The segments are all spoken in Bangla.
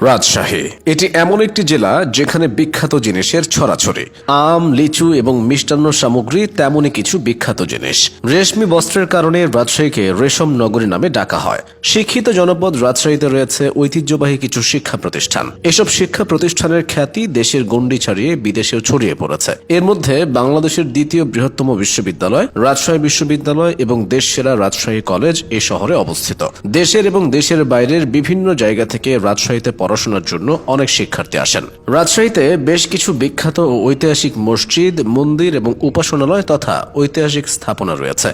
রাজশাহী এটি এমন একটি জেলা যেখানে বিখ্যাত জিনিসের ছড়াছড়ি। আম, লিচু এবং মিষ্টান্ন সামগ্রী তেমনই কিছু বিখ্যাত জিনিস। রেশমি বস্ত্রের কারণে রাজশাহীকে রেশম নগরী নামে ডাকা হয়। শিক্ষিত জনপদ রাজশাহীতে রয়েছে ঐতিহ্যবাহী কিছু শিক্ষা প্রতিষ্ঠান। এসব শিক্ষা প্রতিষ্ঠানের খ্যাতি দেশের গণ্ডি ছাড়িয়ে বিদেশেও ছড়িয়ে পড়েছে। এর মধ্যে বাংলাদেশের দ্বিতীয় বৃহত্তম বিশ্ববিদ্যালয় রাজশাহী বিশ্ববিদ্যালয় এবং দেশসেরা রাজশাহী কলেজ এ শহরে অবস্থিত। দেশের এবং দেশের বাইরের বিভিন্ন জায়গা থেকে রাজশাহীতে পড়াশোনার জন্য অনেক শিক্ষার্থী আসেন। রাজশাহীতে বেশ কিছু বিখ্যাত ও ঐতিহাসিক মসজিদ, মন্দির এবং উপাসনালয় তথা ঐতিহাসিক স্থাপনা রয়েছে।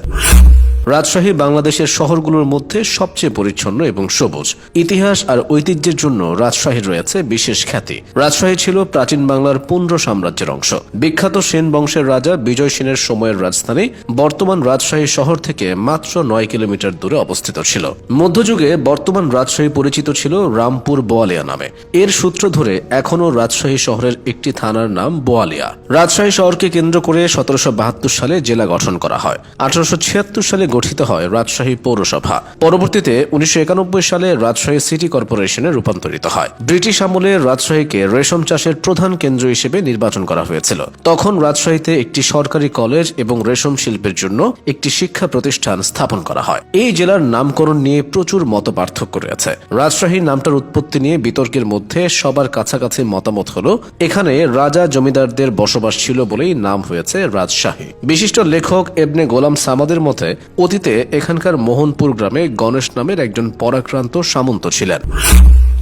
রাজশাহী বাংলাদেশের শহরগুলোর মধ্যে সবচেয়ে পরিচ্ছন্ন এবং সবুজ। ইতিহাস আর ঐতিহ্যের জন্য রাজশাহীর রয়েছে বিশেষ খ্যাতি। রাজশাহী ছিল প্রাচীন বাংলার পুন্ড্র সাম্রাজ্যের অংশ। বিখ্যাত সেন বংশের রাজা বিজয় সেনের সময়ের রাজধানী বর্তমান রাজশাহী শহর থেকে মাত্র 9 কিলোমিটার দূরে অবস্থিত ছিল। মধ্যযুগে বর্তমান রাজশাহী পরিচিত ছিল রামপুর বোয়ালিয়া নামে। এর সূত্র ধরে এখনও রাজশাহী শহরের একটি থানার নাম বোয়ালিয়া। রাজশাহী শহরকে কেন্দ্র করে 1772 সালে জেলা গঠন করা হয়। 1876 সালে গঠিত হয় রাজশাহী পৌরসভা। পরবর্তীতে 1991 সালে রাজশাহী সিটি কর্পোরেশনে রূপান্তরিত হয়। ব্রিটিশ আমলে রাজশাহীকে রেশম চাষের প্রধান কেন্দ্র হিসেবে নির্বাচন করা হয়েছিল। তখন রাজশাহীতে একটি সরকারি কলেজ এবং রেশম শিল্পের জন্য একটি শিক্ষা প্রতিষ্ঠান স্থাপন করা হয়। এই জেলার নামকরণ নিয়ে প্রচুর মত পার্থক্য রয়েছে। রাজশাহী নামটার উৎপত্তি নিয়ে বিতর্কের মধ্যে সবার কাছাকাছি মতামত হলো এখানে রাজা জমিদারদের বসবাস ছিল বলেই নাম হয়েছে রাজশাহী। বিশিষ্ট লেখক এবনে গোলাম সামাদের মতে অতীতে এখানকার মোহনপুর গ্রামে গণেশ নামের একজন পরাক্রান্ত সামন্ত ছিলেন।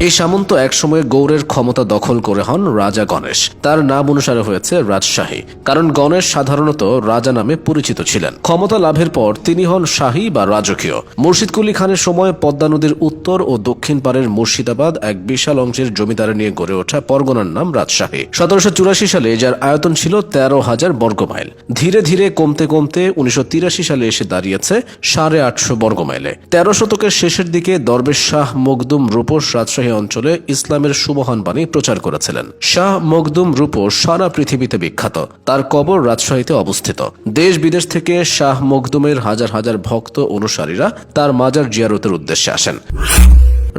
এই সামন্ত একসময় গৌড়ের ক্ষমতা দখল করে হন রাজা গণেশ। তার নাম অনুসারে হয়েছে রাজশাহী, কারণ গণেশ সাধারণত রাজা নামে পরিচিত ছিলেন। ক্ষমতা লাভের পর তিনি হন শাহী বা রাজকীয়। মুর্শিদ কুলি খানের সময় পদ্মা নদীর উত্তর ও দক্ষিণ পারের মুর্শিদাবাদ এক বিশাল অংশের জমিদারি নিয়ে গড়ে ওঠা পরগনার নাম রাজশাহী। 1784 সালে যার আয়তন ছিল 13,000 বর্গমাইল। ধীরে ধীরে কমতে কমতে 1983 সালে এসে দাঁড়িয়েছে 850 বর্গমাইলে। 13 শতকের শেষের দিকে দরবেশ শাহ মখদুম রূপস রাজশাহী অঞ্চলে ইসলামের সুমহান বাণী প্রচার করেছিলেন। শাহ মখদুম রূপস সারা পৃথিবীতে বিখ্যাত। তার কবর রাজশাহীতে অবস্থিত। দেশ বিদেশ থেকে শাহ মখদুমের হাজার হাজার ভক্ত অনুসারীরা তার মাজার জিয়ারতের উদ্দেশ্যে আসেন।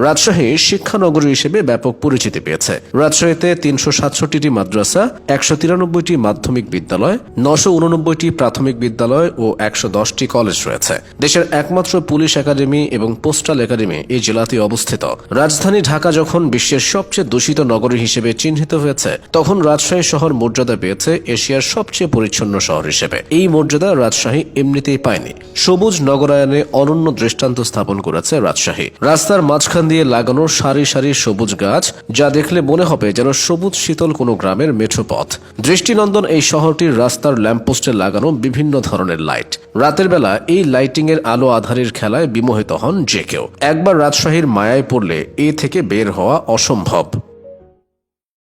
রাজশাহী শিক্ষানগরী হিসেবে ব্যাপক পরিচিতি পেয়েছে। রাজশাহীতে 367টি মাদ্রাসা, 193টি মাধ্যমিক বিদ্যালয়, 989টি প্রাথমিক বিদ্যালয় ও 110টি কলেজ রয়েছে। দেশের একমাত্র পুলিশ একাডেমি এবং পোস্টাল একাডেমি এই জেলাতে অবস্থিত। রাজধানী ঢাকা যখন বিশ্বের সবচেয়ে দূষিত নগরী হিসেবে চিহ্নিত হয়েছে, তখন রাজশাহী শহর মর্যাদা পেয়েছে এশিয়ার সবচেয়ে পরিচ্ছন্ন শহর হিসেবে। এই মর্যাদা রাজশাহী এমনিতেই পায়নি। সবুজ নগরায়নে অনন্য দৃষ্টান্ত স্থাপন করেছে রাজশাহী। রাস্তার মাঝখান দিয়ে লাগানো সারি সারি সবুজ গাছ, যা দেখলে মনে হবে যেন সবুজ শীতল কোনো গ্রামের মেঠো পথ। দৃষ্টিনন্দন এই শহরটির রাস্তার ল্যাম্পপোস্টে লাগানো বিভিন্ন ধরনের লাইট। রাতের বেলা এই লাইটিং এর আলো আধারের খেলায় বিমোহিত হন যে কেউ। একবার রাজশাহীর মায়ায় পড়লে এ থেকে বের হওয়া অসম্ভব।